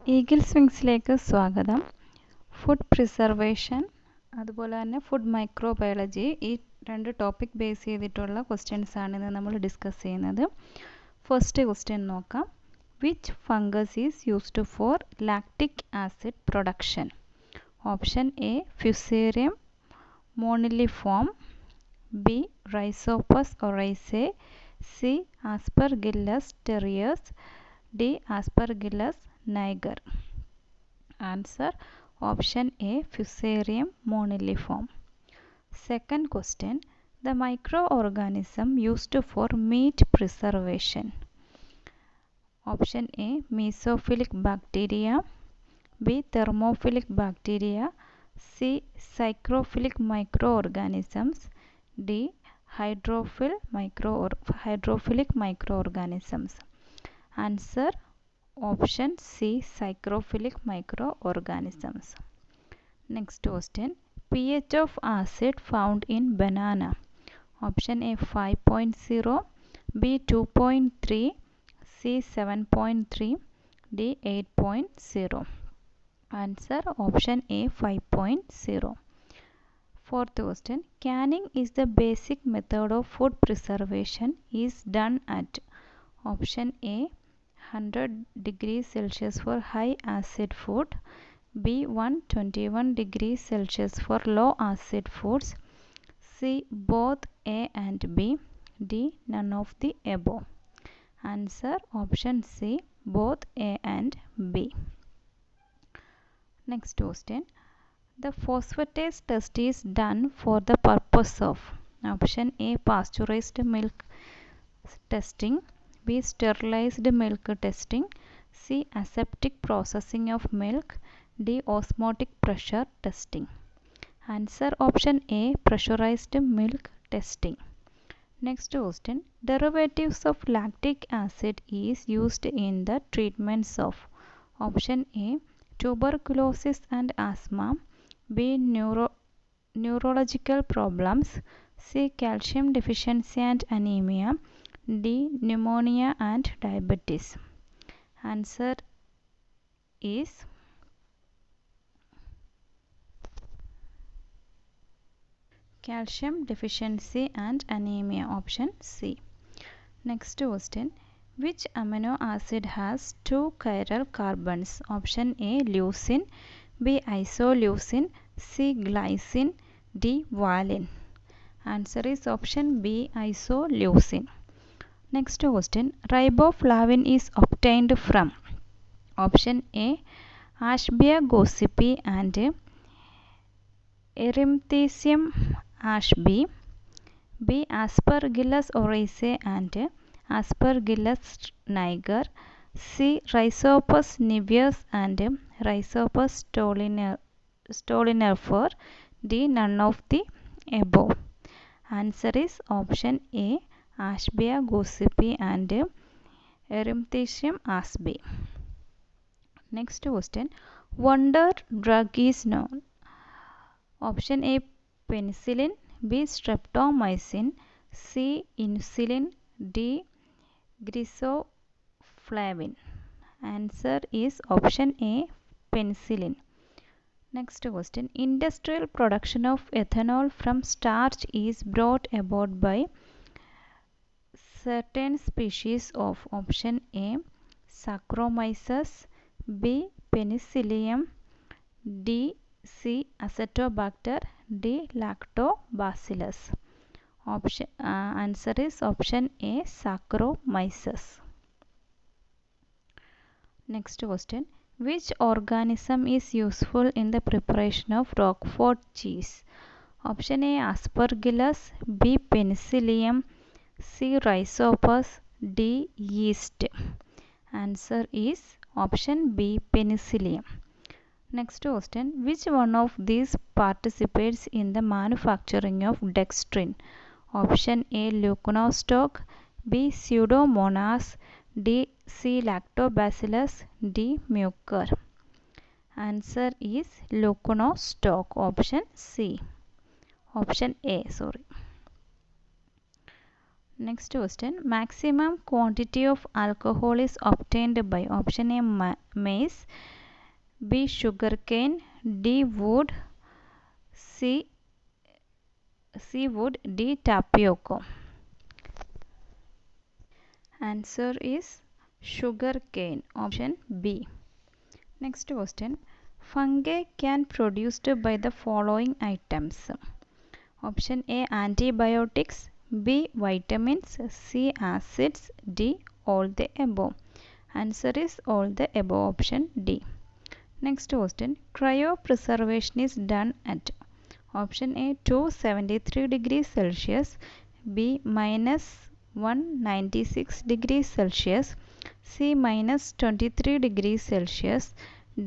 Eagles വിങ്സിലേക്ക് സ്വാഗതം. Food preservation അതുപോലെ തന്നെ ഫുഡ് മൈക്രോബയോളജി ഈ രണ്ട് ടോപ്പിക് ബേസ് ചെയ്തിട്ടുള്ള ക്വസ്റ്റ്യൻസ് ആണ് ഇന്ന് നമ്മൾ ഡിസ്കസ് ചെയ്യുന്നത്. ഫസ്റ്റ് ക്വസ്റ്റ്യൻ നോക്കാം. Which fungus is used for lactic acid production? Option A Fusarium moniliforme, B Rhizopus oryzae, C Aspergillus terreus, D Aspergillus niger. Answer option A Fusarium moniliform. Second question. The microorganism used for meat preservation. Option A Mesophilic bacteria, B thermophilic bacteria, C psychrophilic microorganisms, D hydrophilic microorganisms. Answer option C psychrophilic microorganisms. Next question. pH of acid found in banana. Option A 5.0, B 2.3, C 7.3, D 8.0. Answer option A 5.0. Fourth question. Canning is the basic method of food preservation is done at. Option A 100 degrees Celsius for high acid food, B 121 degrees Celsius for low acid foods, C both A and B, D none of the above. Answer option C both A and B. Next question. The phosphatase test is done for the purpose of. Option A pasteurized milk testing, B sterilized milk testing, C aseptic processing of milk, D osmotic pressure testing. Answer option A pressurized milk testing. Next question. Derivatives of lactic acid is used in the treatments of. Option A tuberculosis and asthma, B neurological problems, C calcium deficiency and anemia, D pneumonia and diabetes. Answer is calcium deficiency and anemia, option C. Next question. Which amino acid has two chiral carbons? Option A leucine, B isoleucine, C glycine, D valine. Answer is option B isoleucine. Next question. Riboflavin is obtained from. Option A Ashbia gossypi and Erythrithium ashby, B Aspergillus oryzae and Aspergillus niger, C Rhizopus niveus and Rhizopus stolonifer, D none of the above. Answer is option A Ashbia gossypi and Erythrithium ashby. Next question. Wonder drug is known. Option A penicillin, B streptomycin, C insulin, D grisoflavin. Answer is option A penicillin. Next question. Industrial production of ethanol from starch is brought about by certain species of. Option A Saccharomyces, B Penicillium, D C Acetobacter, D Lactobacillus. Answer is option A Saccharomyces. Next question. Which organism is useful in the preparation of Roquefort cheese? Option A Aspergillus, B Penicillium, C Rhizopus, D yeast. Answer is option B Penicillium. Next question. Which one of these participates in the manufacturing of dextrin? Option A leuconostoc, B pseudomonas, D C lactobacillus, D mucor. Answer is leuconostoc, option C. Option A, sorry. Next question. Maximum quantity of alcohol is obtained by option A maize, B sugarcane, D wood, C wood, D tapioca. Answer is sugarcane, option B. Next question. Fungi can produced by the following items. Option A antibiotics, B vitamins, C acids, D all the above. Answer is all the above, option D. Next question. Cryopreservation is done at option A 273 degrees Celsius, B minus 196 degrees Celsius, C minus 23 degrees Celsius,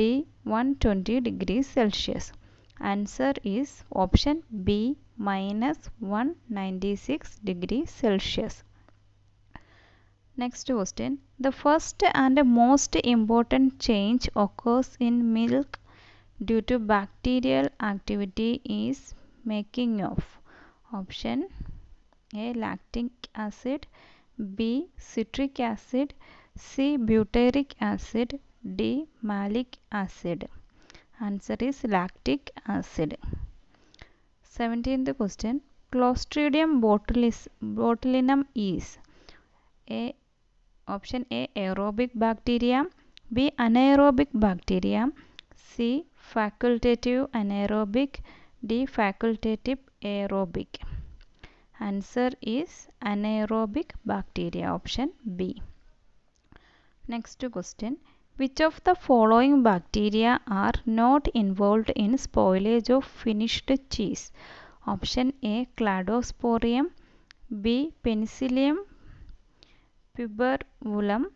D 120 degrees Celsius. Answer is option B minus 196 degrees Celsius. Next question. The first and most important change occurs in milk due to bacterial activity is making of option A lactic acid, B citric acid, C butyric acid, D malic acid. Answer is lactic acid. 17th question. Clostridium botulinum is A option A aerobic bacteria, B anaerobic bacteria, C facultative anaerobic, D facultative aerobic. Answer is anaerobic bacteria, option B. Next question. Which of the following bacteria are not involved in spoilage of finished cheese? Option A Cladosporium, B Penicillium puberulam,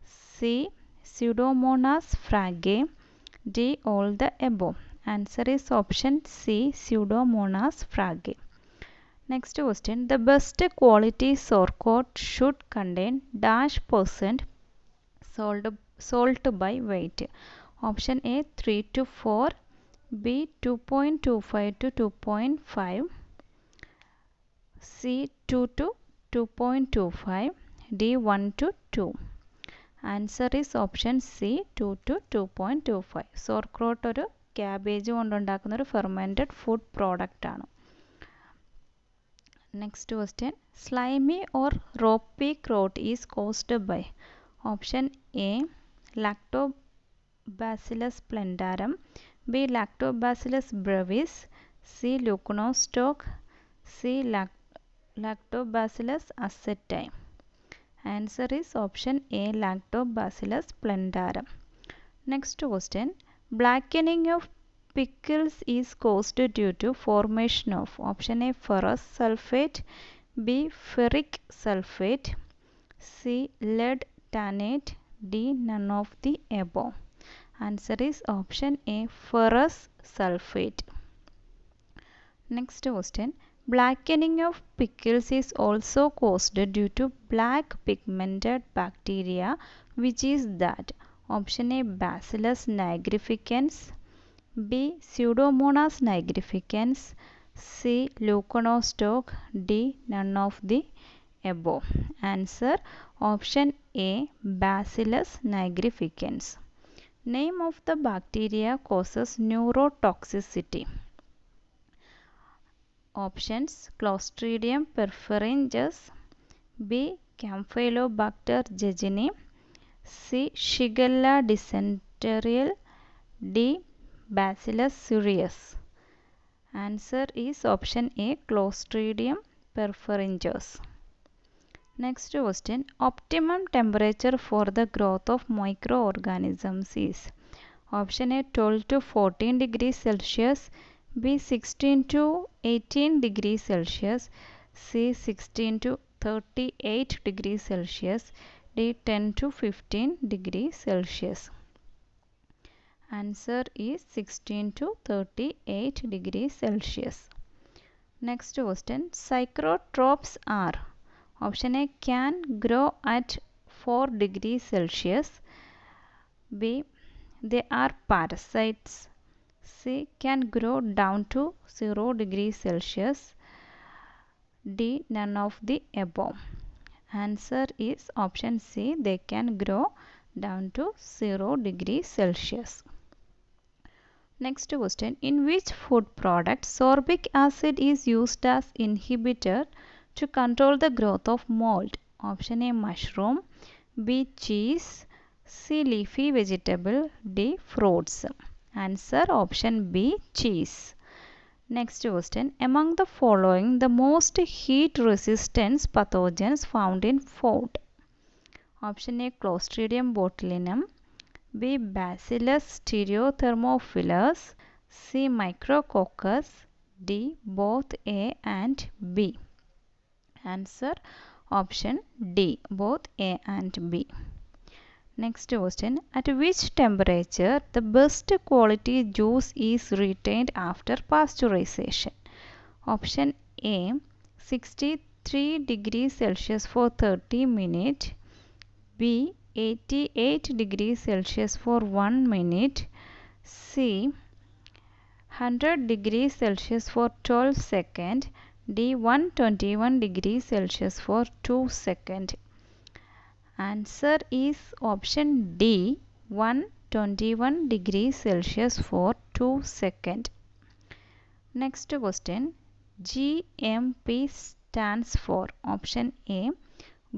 C Pseudomonas fragae, D all the above. Answer is option C Pseudomonas fragae. Next question. The best quality sauerkraut should contain dash percent salt by weight. Option A 3 to 4, B 2.25 to 2.5, C 2 to 2.25, D 1 to 2. Answer is option C 2 to 2.25. Sauerkraut ഒരു cabbage കൊണ്ടുണ്ടാക്കുന്ന ഒരു fermented food product ആണ്. Next question. Slimy or ropey crot is caused by option A Lactobacillus plantarum, B Lactobacillus brevis, C Leuconostoc, C Lactobacillus aceti. Answer is option A Lactobacillus plantarum. Next question. Blackening of pickles is caused due to formation of option A ferrous sulfate, B ferric sulfate, C lead tannate, D none of the above. Answer is option A ferrous sulfate. Next question. Blackening of pickles is also caused due to black pigmented bacteria, which is that option A Bacillus nigrificans, B Pseudomonas nigrificans, C Leuconostoc, D none of the above. Answer option A Bacillus nigrificans. Name of the bacteria causes neurotoxicity. Options Clostridium perfringens, B Campylobacter jejuni, C Shigella dysenterial, D Bacillus cereus. Answer is option A Clostridium perfringens. Next question. Optimum temperature for the growth of microorganisms is option A 12 to 14 degrees Celsius, B 16 to 18 degrees Celsius, C 16 to 38 degrees Celsius, D 10 to 15 degrees Celsius. Answer is 16 to 38 degrees Celsius. Next question. Psychrotrophs are option A can grow at 4 degrees Celsius, B they are parasites, C can grow down to 0 degrees Celsius, D none of the above. Answer is option C. They can grow down to 0 degrees Celsius. Next question. In which food product sorbic acid is used as inhibitor to control the growth of mold? Option A mushroom, B cheese, C leafy vegetable, D fruits. Answer option B cheese. Next question. Among the following, the most heat resistant pathogens found in food. Option A Clostridium botulinum, B. Bacillus stereothermophilus, C. Micrococcus, D. Both A and B. Answer option D. Both A and B. Next question. At which temperature the best quality juice is retained after pasteurization? Option A 63 degrees Celsius for 30 minutes, B 88 degrees Celsius for 1 minute, C 100 degrees Celsius for 12 seconds, D 121 degrees Celsius for 2 seconds. Answer is option D 121 degrees Celsius for 2 seconds. Next question. GMP stands for option A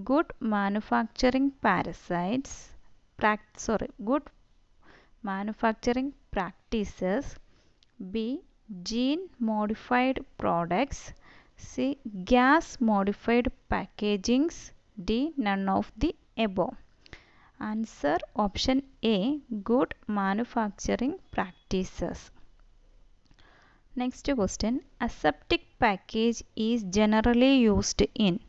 good manufacturing good manufacturing practices, B gene modified products, C gas modified packagings, D none of the above. Answer option A good manufacturing practices. Next question. Aseptic package is generally used in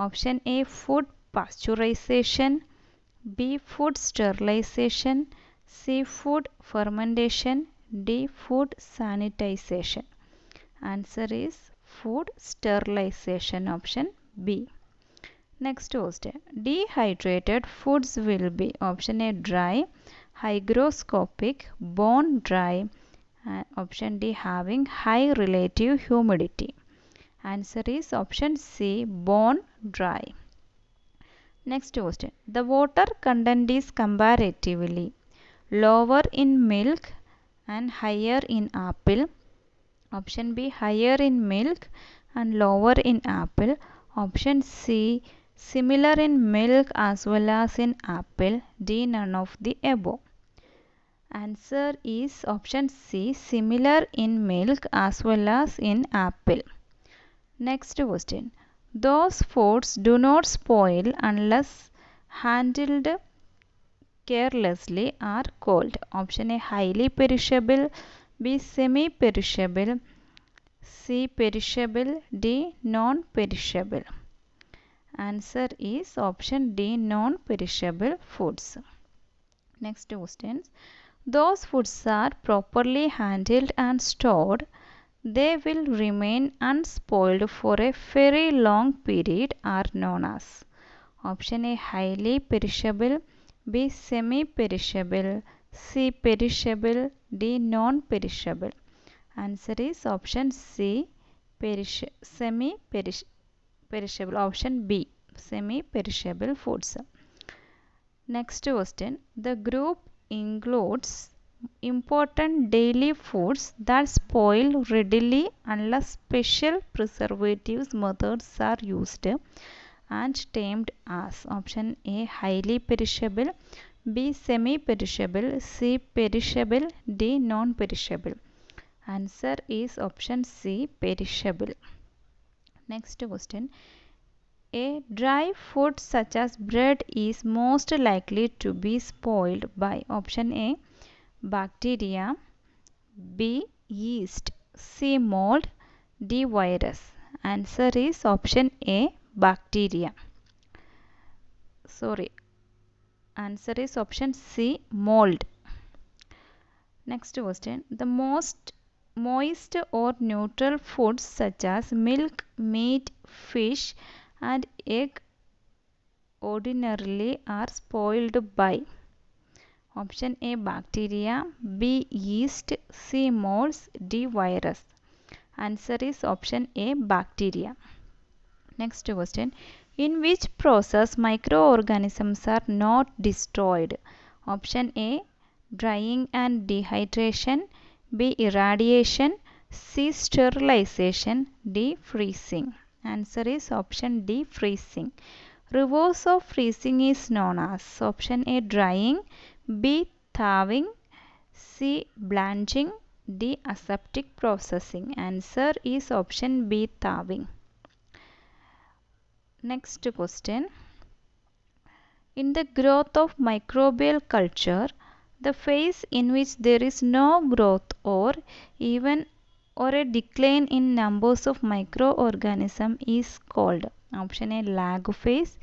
option A food pasteurization, B food sterilization, C food fermentation, D food sanitization. Answer is food sterilization option B. Next question. Dehydrated foods will be option A dry, hygroscopic, bone dry, and option D having high relative humidity. Answer is option C bone dry. Next question. The water content is comparatively lower in milk and higher in apple. Option B higher in milk and lower in apple. Option C similar in milk as well as in apple. D none of the above. Answer is option C similar in milk as well as in apple. Next question. Those foods do not spoil unless handled carelessly are called option A highly perishable, B semi perishable, C perishable, D non perishable. Answer is option D non perishable foods. Next question. Those foods are properly handled and stored, they will remain unspoiled for a very long period are known as option A highly perishable, B semi perishable, C perishable, D non perishable. Answer is option C semi perishable, option B semi perishable foods. Next question. The group includes important daily foods that spoil readily unless special preservatives methods are used and termed as option A highly perishable, B semi perishable, C perishable, D non perishable. Answer is option C perishable. Next question. A dry food such as bread is most likely to be spoiled by option A bacteria, B yeast, C mold, D virus. Answer is option A bacteria. Answer is option C mold. Next question. The most moist or neutral foods such as milk, meat, fish and egg ordinarily are spoiled by option A bacteria, B yeast, C molds, D virus. Answer is option A bacteria. Next question. In which process microorganisms are not destroyed? Option A, drying and dehydration, B, irradiation, C, sterilization, D, freezing. Answer is option D, freezing. Reverse of freezing is known as option A, drying, B, thawing, C, blanching, D, aseptic processing. Answer is option B, thawing. Next question. In the growth of microbial culture, the phase in which there is no growth or even or a decline in numbers of microorganisms is called option A, lag phase,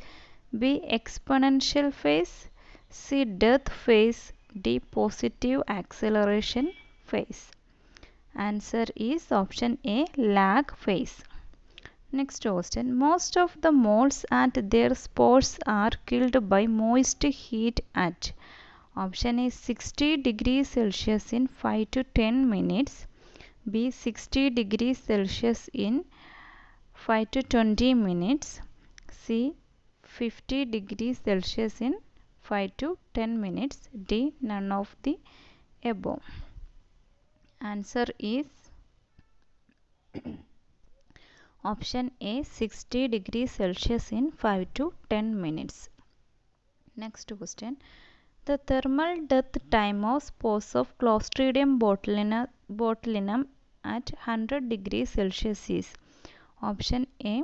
B, exponential phase, C, death phase, D, positive acceleration phase. Answer is option A, lag phase. Next question. Most of the moles and their spores are killed by moist heat at option A, 60 degrees Celsius in 5 to 10 minutes, B, 60 degrees Celsius in 5 to 20 minutes, C, 50 degrees Celsius in 5 to 10 minutes, D, none of the above. Answer is option A, 60 degrees Celsius in 5 to 10 minutes. Next question. The thermal death time of spores of Clostridium botulinum at 100 degrees Celsius is option A,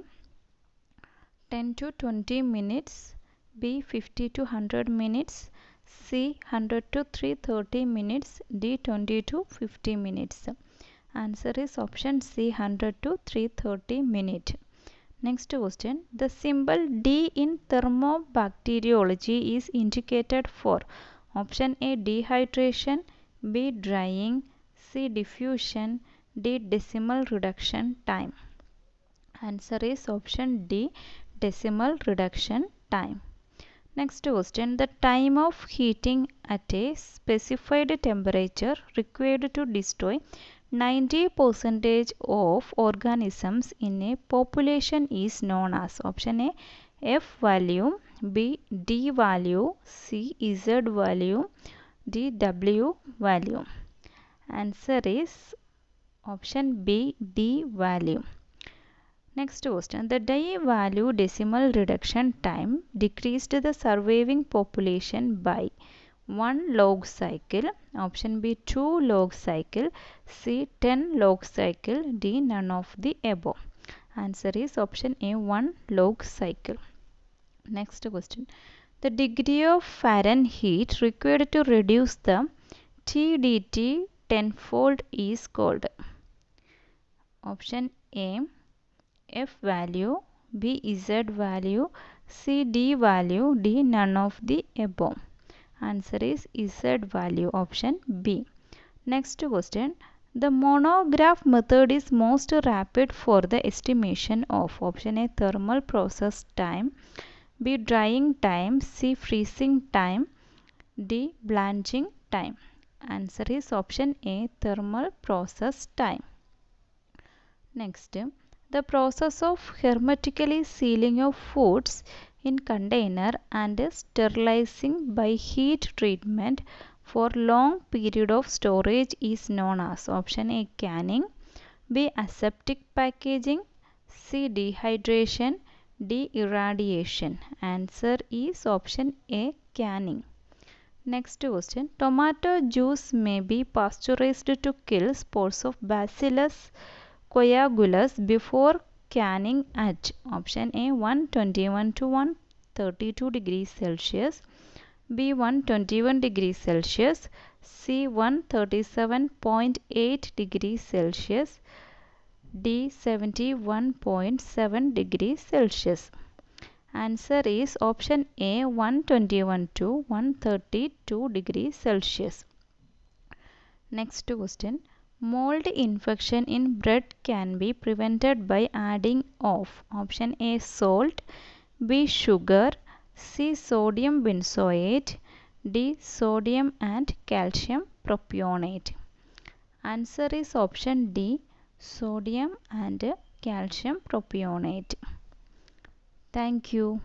10 to 20 minutes, B, 50 to 100 minutes, C, 100 to 330 minutes, D, 20 to 50 minutes. Answer is option C, 100 to 330 minutes. Next question. The symbol D in thermobacteriology is indicated for option A, dehydration, B, drying, C, diffusion, D, decimal reduction time. Answer is option D, decimal reduction time. Next question. The time of heating at a specified temperature required to destroy 90% of organisms in a population is known as option A, F value, B, D value, C, Z value, D, W value. Answer is option B, D value. Next question. The D value decimal reduction time decreased the surviving population by 1 log cycle, option B, 2 log cycle, C, 10 log cycle, D, none of the above. Answer is option A, 1 log cycle. Next question. The degree of Fahrenheit required to reduce the TDT tenfold is called option A, F value, B, Z value, C, D value, D, none of the above. Answer is Z value, option B. Next question. The monograph method is most rapid for the estimation of option A, thermal process time, B, drying time, C, freezing time, D, blanching time. Answer is option A, thermal process time. Next, the process of hermetically sealing of foods in container and sterilizing by heat treatment for long period of storage is known as option A, canning, B, aseptic packaging, C, dehydration, D, irradiation. Answer is option A, canning. Next question. Tomato juice may be pasteurized to kill spores of Bacillus coagulus before canning at option A, 121 to 132 degrees Celsius, B, 121 degrees Celsius, C, 137.8 degrees Celsius, D, 71.7 degrees Celsius. Answer is option A, 121 to 132 degrees Celsius. Next question. Mold infection in bread can be prevented by adding of option A, salt, B, sugar, C, sodium benzoate, D, sodium and calcium propionate. Answer is option D, sodium and calcium propionate. Thank you.